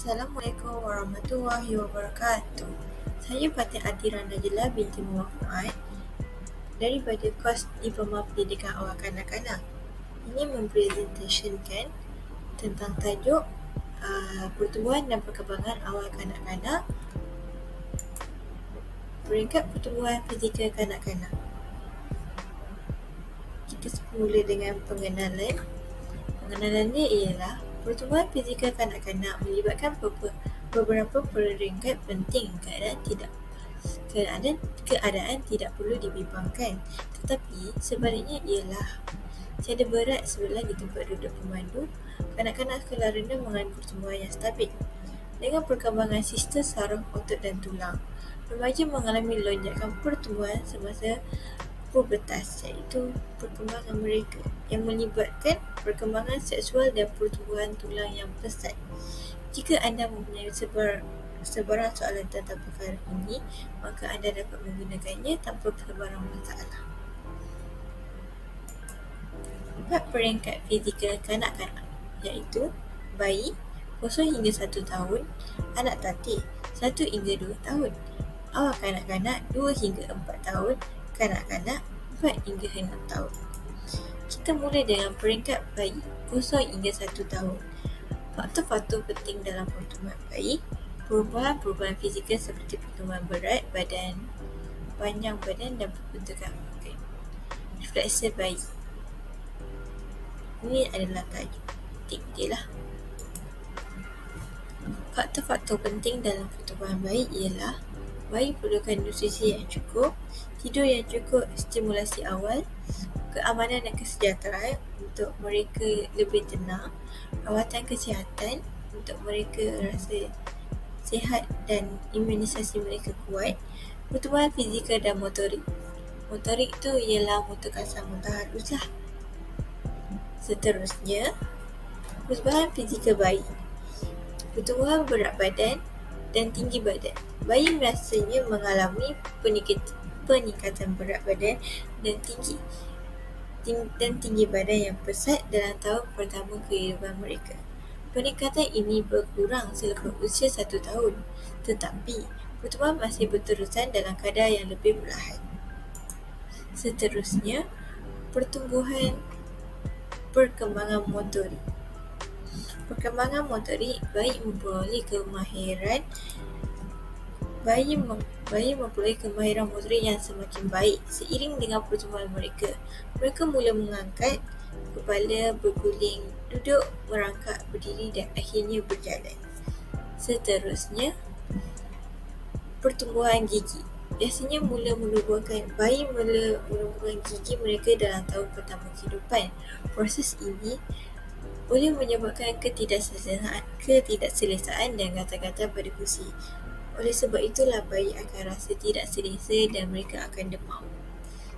Assalamualaikum warahmatullahi wabarakatuh. Saya Fatin Atira Najla binti Muhammad Fuad daripada kos Diploma Pendidikan Awal Kanak-Kanak. Ini mempresentationkan tentang tajuk pertumbuhan dan perkembangan awal kanak-kanak, peringkat pertumbuhan fizikal kanak-kanak. Kita semula dengan pengenalan. Pengenalannya ialah pertumbuhan fizikal kanak-kanak melibatkan beberapa peringkat penting. Keadaan tidak perlu dibimbangkan, tetapi sebaliknya ialah tiada berat sebelah di tempat duduk pemandu. Kanak-kanak sekolah rendah mengalami pertumbuhan yang stabil dengan perkembangan sistem saraf, otot dan tulang. Remaja mengalami lonjakan pertumbuhan semasa pubertas, iaitu perkembangan mereka yang melibatkan perkembangan seksual dan pertumbuhan tulang yang pesat. Jika anda mempunyai sebarang soalan tentang perkara ini, maka anda dapat menggunakannya tanpa sebarang masalah. 4 peringkat fizikal kanak-kanak, iaitu bayi 0 hingga 1 tahun, anak tatih 1 hingga 2 tahun, awal kanak-kanak 2 hingga 4 tahun, kanak-kanak 4 hingga 6 tahun. Kita mula dengan peringkat bayi 0 hingga 1 tahun. Faktor-faktor penting dalam pertumbuhan bayi: perubahan fizikal seperti pertumbuhan berat badan, panjang badan dan pembentukan organ. Refleksi bayi. Ini adalah tajuk dia lah. Faktor-faktor penting dalam pertumbuhan bayi ialah bayi perlukan nutrisi yang cukup, tidur yang cukup, stimulasi awal, keamanan dan kesejahteraan untuk mereka lebih tenang, rawatan kesihatan untuk mereka rasa sihat dan imunisasi mereka kuat, pertumbuhan fizikal dan motorik. Motorik tu ialah motor kasar, motor halus lah. Seterusnya, pertumbuhan fizikal bayi. Pertumbuhan berat badan dan tinggi badan. Bayi biasanya mengalami peningkatan berat badan dan tinggi badan yang pesat dalam tahun pertama kehidupan mereka. Peningkatan ini berkurang selepas usia 1 tahun, tetapi pertumbuhan masih berterusan dalam kadar yang lebih perlahan. Seterusnya, perkembangan motorik. Perkembangan motorik, bayi memperoleh kemahiran motorik yang semakin baik seiring dengan pertumbuhan mereka. Mereka mula mengangkat kepala, berguling, duduk, merangkak, berdiri dan akhirnya berjalan. Seterusnya, pertumbuhan gigi. Biasanya bayi mula menumbuhkan gigi mereka dalam tahun pertama kehidupan. Proses ini boleh menyebabkan ketidakselesaan dan gatal-gatal pada gusi. Oleh sebab itulah bayi akan rasa tidak selesa dan mereka akan demam.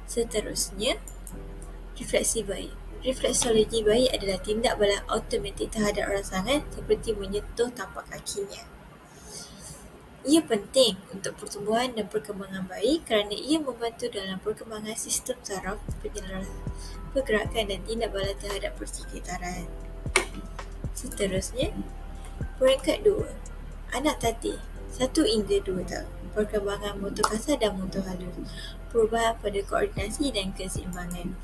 Seterusnya, refleksi bayi. Refleksologi bayi adalah tindak balas automatik terhadap rangsangan seperti menyentuh tapak kakinya. Ia penting untuk pertumbuhan dan perkembangan bayi kerana ia membantu dalam perkembangan sistem saraf, pergerakan dan tindak balas terhadap persekitaran. Seterusnya, peringkat 2. Anak tatih 1 hingga 2 tahun. Perkembangan motor kasar dan motor halus. Perubahan pada koordinasi dan keseimbangan.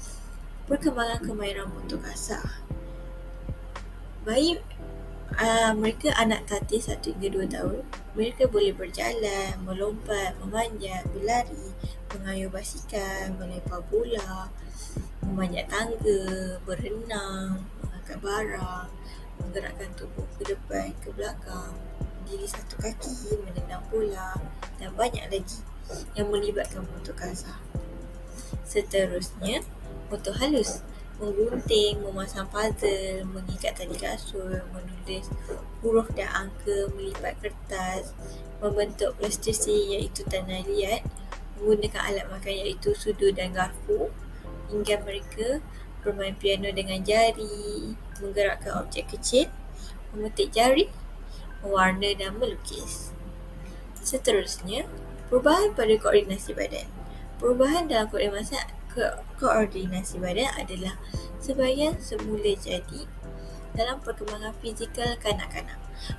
Perkembangan kemahiran motor kasar. Bayi mereka anak tatih 1 hingga 2 tahun. Mereka boleh berjalan, melompat, memanjat, berlari, mengayuh basikal, melempar bola, memanjat tangga, berenang, mengangkat barang, menggerakkan tubuh ke depan, ke belakang, berdiri satu kaki, menendang bola dan banyak lagi yang melibatkan motor kasar. Seterusnya, motor halus. Menggunting, memasang puzzle, mengikat tali kasut, menulis huruf dan angka, melipat kertas, membentuk plastisi iaitu tanah liat, menggunakan alat makan iaitu sudu dan garpu, hingga mereka bermain piano dengan jari, menggerakkan objek kecil, memetik jari, mewarna dan melukis. Seterusnya, perubahan pada koordinasi badan. Perubahan dalam koordinasi badan adalah sebahagian semula jadi dalam perkembangan fizikal kanak-kanak.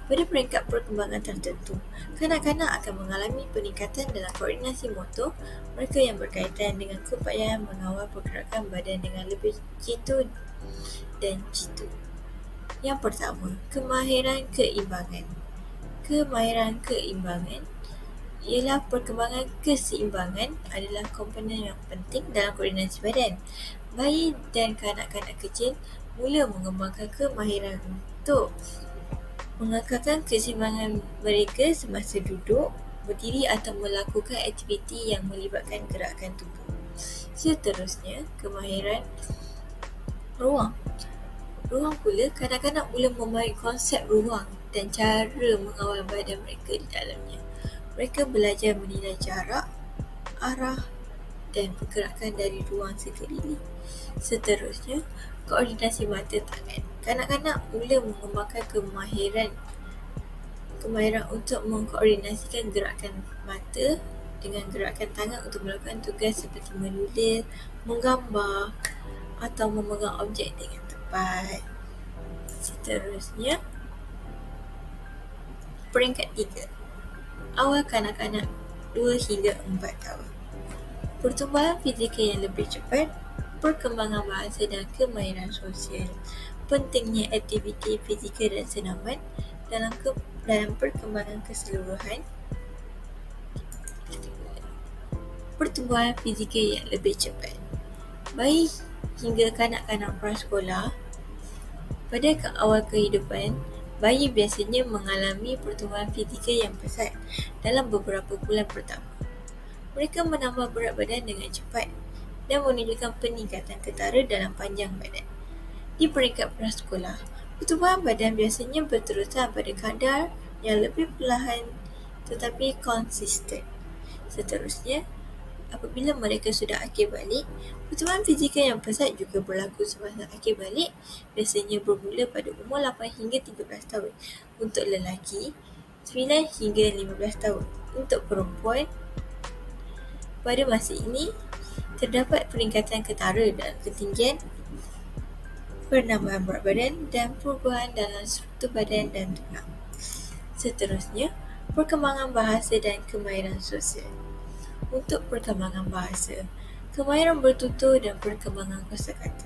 Pada peringkat perkembangan tertentu, kanak-kanak akan mengalami peningkatan dalam koordinasi motor mereka yang berkaitan dengan keupayaan mengawal pergerakan badan dengan lebih jitu dan jitu. Yang pertama, kemahiran keimbangan. Kemahiran keimbangan ialah perkembangan keseimbangan adalah komponen yang penting dalam koordinasi badan. Bayi dan kanak-kanak kecil mula mengembangkan kemahiran untuk mengekalkan keseimbangan mereka semasa duduk, berdiri atau melakukan aktiviti yang melibatkan gerakan tubuh. Seterusnya, kemahiran ruang. Ruang pula, kanak-kanak mula memahami konsep ruang dan cara mengawal badan mereka di dalamnya. Mereka belajar menilai jarak, arah dan pergerakan dari ruang sekeliling. Seterusnya, koordinasi mata tangan. Kanak-kanak mula mengembangkan kemahiran untuk mengkoordinasikan gerakan mata dengan gerakan tangan untuk melakukan tugas seperti menulis, menggambar atau memegang objek dengan tepat. Seterusnya, peringkat 3. Awal kanak-kanak 2 hingga 4 tahun. Pertumbuhan fizikal yang lebih cepat, perkembangan bahasa dan kemahiran sosial. Pentingnya aktiviti fizikal dan senaman dalam perkembangan keseluruhan. Pertumbuhan fizikal yang lebih cepat. Bayi hingga kanak-kanak prasekolah, pada awal kehidupan, bayi biasanya mengalami pertumbuhan fizikal yang pesat dalam beberapa bulan pertama. Mereka menambah berat badan dengan cepat dan menunjukkan peningkatan ketara dalam panjang badan. Di peringkat prasekolah, pertumbuhan badan biasanya berterusan pada kadar yang lebih perlahan tetapi konsisten. Seterusnya, apabila mereka sudah akhir balik, pertumbuhan fizikal yang pesat juga berlaku semasa akhir balik, biasanya bermula pada umur 8 hingga 13 tahun. Untuk lelaki, 9 hingga 15 tahun. Untuk perempuan, pada masa ini, terdapat peningkatan ketara dalam ketinggian, penambahan berat badan dan perubahan dalam struktur badan dan tulang. Seterusnya, perkembangan bahasa dan kemahiran sosial. Untuk perkembangan bahasa, kemahiran bertutur dan perkembangan kosakata.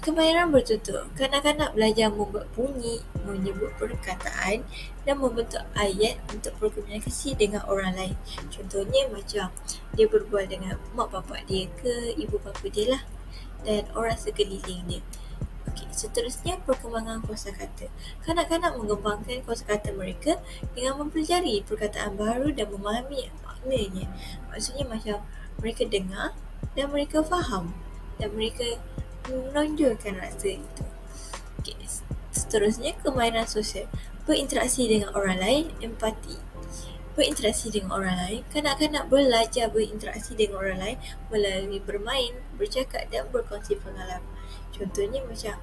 Kemahiran bertutur, kanak-kanak belajar membuat bunyi, menyebut perkataan dan membentuk ayat untuk berkomunikasi dengan orang lain. Contohnya macam dia berbual dengan mak bapak dia ke ibu bapa dia lah dan orang sekeliling dia. Seterusnya, perkembangan kosakata. Kanak-kanak mengembangkan kosakata mereka dengan mempelajari perkataan baru dan memahami maknanya. Maksudnya macam mereka dengar dan mereka faham dan mereka menonjolkan rasa itu. Seterusnya, kemahiran sosial. Berinteraksi dengan orang lain, empati. Berinteraksi dengan orang lain, kanak-kanak belajar berinteraksi dengan orang lain melalui bermain, bercakap dan berkongsi pengalaman. Contohnya macam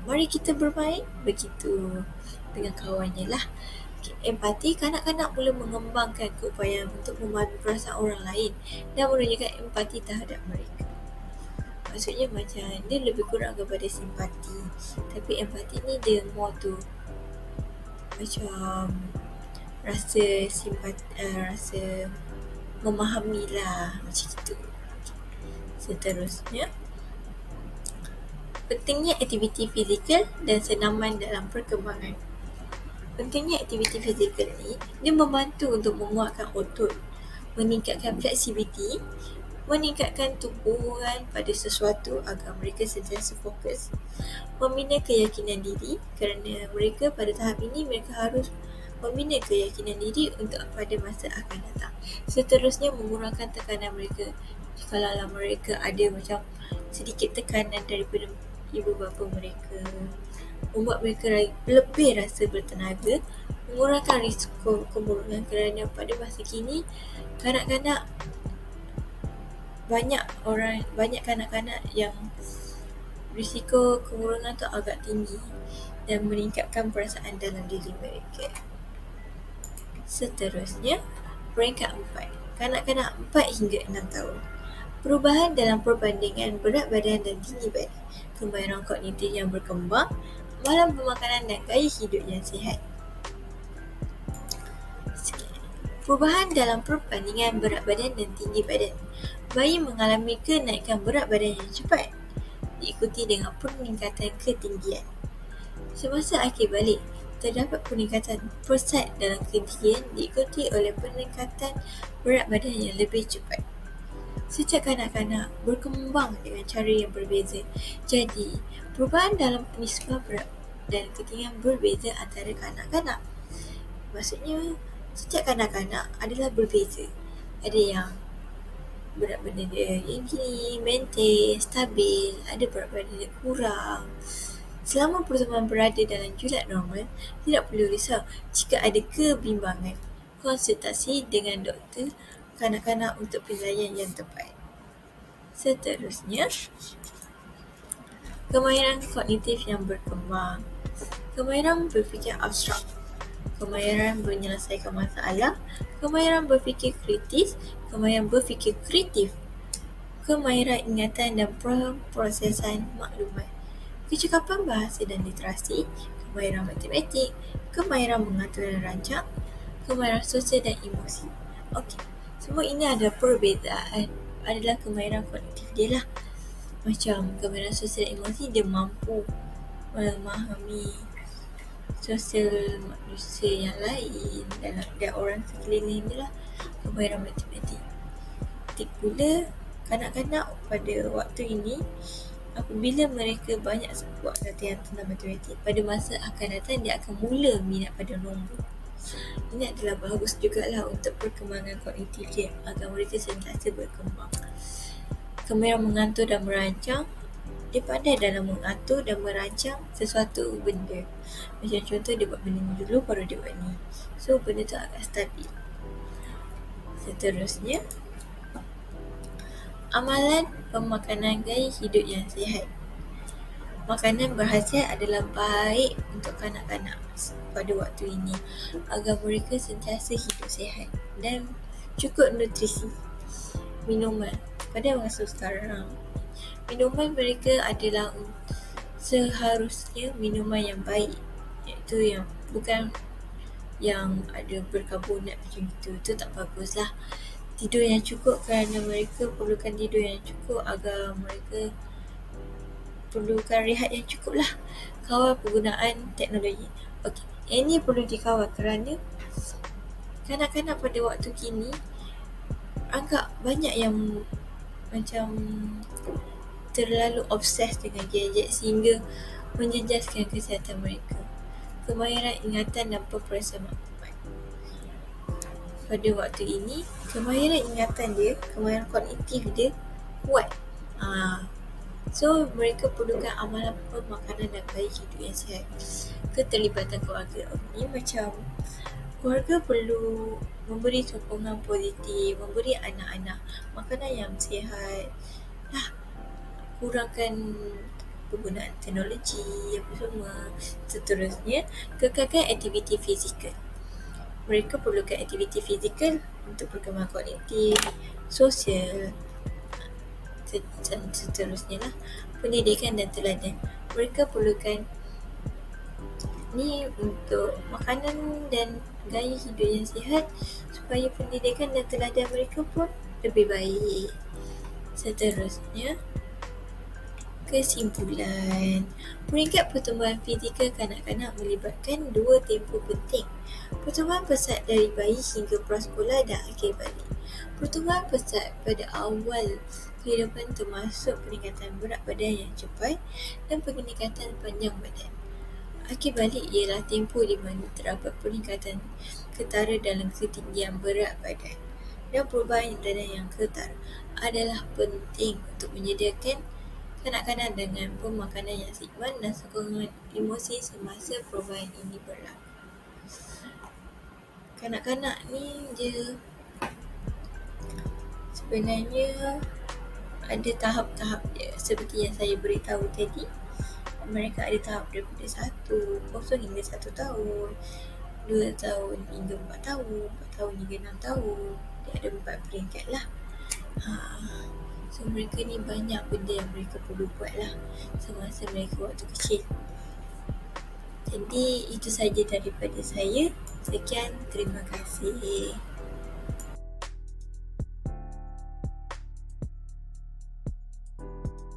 mari kita bermain, begitu dengan kawannya lah. Empati, kanak-kanak mula mengembangkan keupayaan untuk memahami perasaan orang lain dan menunjukkan empati terhadap mereka. Maksudnya macam dia lebih kurang kepada simpati, tapi empati ni dia more tu macam rasa simpati, rasa memahami lah, macam itu. Seterusnya, pentingnya aktiviti fizikal dan senaman dalam perkembangan. Pentingnya aktiviti fizikal ni, dia membantu untuk menguatkan otot, meningkatkan fleksibiliti, meningkatkan tumpuan pada sesuatu agar mereka sentiasa fokus, membina keyakinan diri kerana mereka pada tahap ini mereka harus membina keyakinan diri untuk pada masa akan datang. Seterusnya, mengurangkan tekanan mereka. Jikalau mereka ada macam sedikit tekanan daripada ibu bapa mereka, membuat mereka lebih rasa bertenaga, mengurangkan risiko kemurungan kerana pada masa kini kanak-kanak banyak kanak-kanak yang risiko kemurungan tu agak tinggi dan meningkatkan perasaan dalam diri mereka. Seterusnya, peringkat 4. Kanak-kanak 4 hingga 6 tahun. Perubahan dalam perbandingan berat badan dan tinggi badan. Kemahiran kognitif yang berkembang, amalan pemakanan dan gaya hidup yang sihat. Perubahan dalam perbandingan berat badan dan tinggi badan. Bayi mengalami kenaikan berat badan yang cepat, diikuti dengan peningkatan ketinggian. Semasa akhir balik, terdapat peningkatan pesat dalam ketinggian diikuti oleh peningkatan berat badan yang lebih cepat. Sejak kanak-kanak berkembang dengan cara yang berbeza, jadi perubahan dalam nisbah berat dan ketinggian berbeza antara kanak-kanak. Maksudnya, sejak kanak-kanak adalah berbeza. Ada yang berat badan dia yang gini, maintain, stabil, ada berat badan dia kurang. Selama pertemuan berada dalam julat normal, tidak perlu risau jika ada kebimbangan. Konsultasi dengan doktor kanak-kanak untuk penilaian yang tepat. Seterusnya, kemahiran kognitif yang berkembang. Kemahiran berfikir abstrak, kemahiran menyelesaikan masalah, kemahiran berfikir kritis, kemahiran berfikir kreatif, kemahiran ingatan dan prosesan maklumat, kecakapan bahasa dan literasi, kemahiran matematik, kemahiran mengatur dan rancang, kemahiran sosial dan emosi. Okey, semua ini ada perbezaan, adalah kemahiran kognitif dia lah. Macam kemahiran sosial dan emosi, dia mampu memahami sosial manusia yang lain dan orang sekeliling dia lah. Kemahiran matematik pula, kanak-kanak pada waktu ini, apabila mereka banyak buat latihan tentang matematik, pada masa akan datang dia akan mula minat pada nombor. Ini adalah bagus jugalah untuk perkembangan kognitif dia agar mereka sentiasa berkembang. Kemahiran mengatur dan merancang, dia pandai dalam mengatur dan merancang sesuatu benda. Macam contoh, dia buat benda ni dulu baru dia buat ni. So, benda tu agak stabil. Seterusnya, amalan pemakanan gaya hidup yang sihat. Makanan berhasiat adalah baik untuk kanak-kanak pada waktu ini agar mereka sentiasa hidup sihat dan cukup nutrisi. Minuman pada masa sekarang, minuman mereka adalah seharusnya minuman yang baik, iaitu yang bukan yang ada berkarbonat macam itu tak baguslah. Tidur yang cukup, kerana mereka perlukan tidur yang cukup agar mereka perlukan rehat yang cukup lah. Kawal penggunaan teknologi. Okey, ini perlu dikawal kerana kanak-kanak pada waktu kini agak banyak yang macam terlalu obses dengan gadget sehingga menjejaskan kesihatan mereka. Kemahiran ingatan dan pemrosesan maklumat. Pada waktu ini, kemahiran ingatan dia, kemahiran kognitif dia kuat. So, mereka perlukan amalan pemakanan dan gaya hidup yang sihat. Keterlibatan keluarga. Ini macam keluarga perlu memberi sokongan positif, memberi anak-anak makanan yang sihat. Kurangkan penggunaan teknologi, apa semua. Seterusnya, kekalkan aktiviti fizikal. Mereka perlukan aktiviti fizikal untuk perkembangan kognitif, sosial, dan seterusnya lah. Pendidikan dan teladan. Mereka perlukan ni untuk makanan dan gaya hidup yang sihat supaya pendidikan dan teladan mereka pun lebih baik. Seterusnya, kesimpulan. Peringkat pertumbuhan fizikal kanak-kanak melibatkan dua tempoh penting. Pertumbuhan pesat dari bayi hingga prasekolah dan akhir balik. Pertumbuhan pesat pada awal kehidupan termasuk peningkatan berat badan yang cepat dan peningkatan panjang badan. Akhir balik ialah tempoh di mana terdapat peningkatan ketara dalam ketinggian berat badan. Dan perubahan badan yang ketara adalah penting untuk menyediakan kanak-kanak dengan pemakanan yang seimbang dan sokongan emosi semasa perubahan ini berlaku. Kanak-kanak ni dia sebenarnya ada tahap-tahap dia, seperti yang saya beritahu tadi. Mereka ada tahap daripada 1 hingga 1 tahun, 2 tahun hingga 4 tahun, 4 tahun hingga 6 tahun. Dia ada 4 peringkat lah. So, mereka ni banyak benda yang mereka perlu buat lah semasa mereka waktu kecil. Jadi itu saja daripada saya. Sekian, terima kasih.